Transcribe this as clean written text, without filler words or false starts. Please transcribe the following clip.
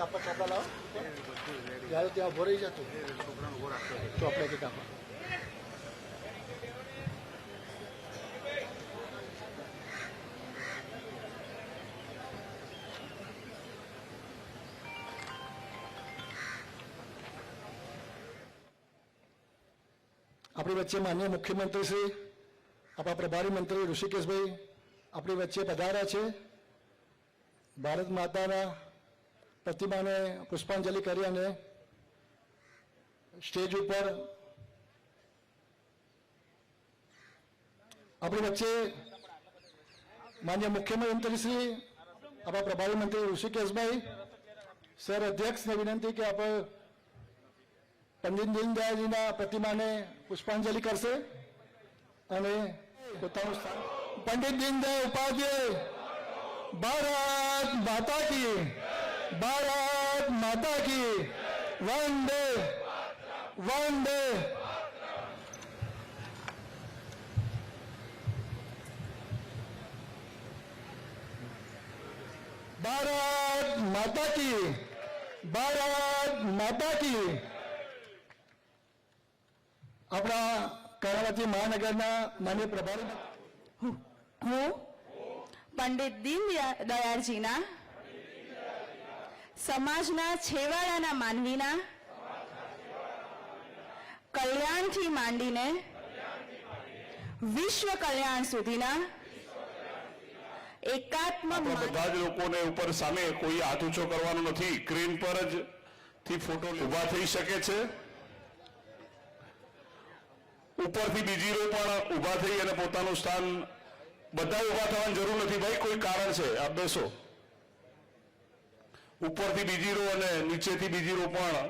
આપણે આપણા ચોપડા લાવો ત્યારે ત્યાં ઉભો રહી જતો ચોપડા કે કાપા આપણી વચ્ચે માનનીય મુખ્યમંત્રી શ્રી આપણા પ્રભારી મંત્રી ઋષિકેશભાઈ આપણી વચ્ચે પધાર્યા છે. ભારત માતાના પ્રતિમાને પુષ્પાંજલિ કરી અને સ્ટેજ ઉપર આપણી વચ્ચે માનનીય મુખ્યમંત્રી શ્રી આપણા પ્રભારી મંત્રી ઋષિકેશભાઈ સર અધ્યક્ષને વિનંતી કે આપણે પંડિત દીનદયાળજીના પ્રતિમાને પુષ્પાંજલિ કરશે અને પોતાનું સ્થાન. પંડિત દીનદયાળ ઉપાધ્યાય ભારત માતા કી, ભારત માતા કી, વંદે વંદે. ભારત માતા કી, ભારત માતા કી. આપણા કર્ણાવતી મહાનગરના માનનીય પ્રભારી હું પંડિત દીનદયાળજીના સમાજના છેવાડાના માનવીના કલ્યાણથી માંડીને વિશ્વ કલ્યાણ સુધીના એકાત્મ બધા જ લોકોને ઉપર સામે કોઈ હાથ ઊંચો કરવાનો નથી. સ્ક્રીન પર જ થી ફોટો ઉભા થઈ શકે છે. ઉપરથી બીજી રો પણ ઉભા થઈ અને પોતાનું સ્થાન, બધા ઉભા થવાની જરૂર નથી ભાઈ, કોઈ કારણ છે, આપ બેસો. ઉપરથી બીજી રો અને નીચેથી બીજી રો પણ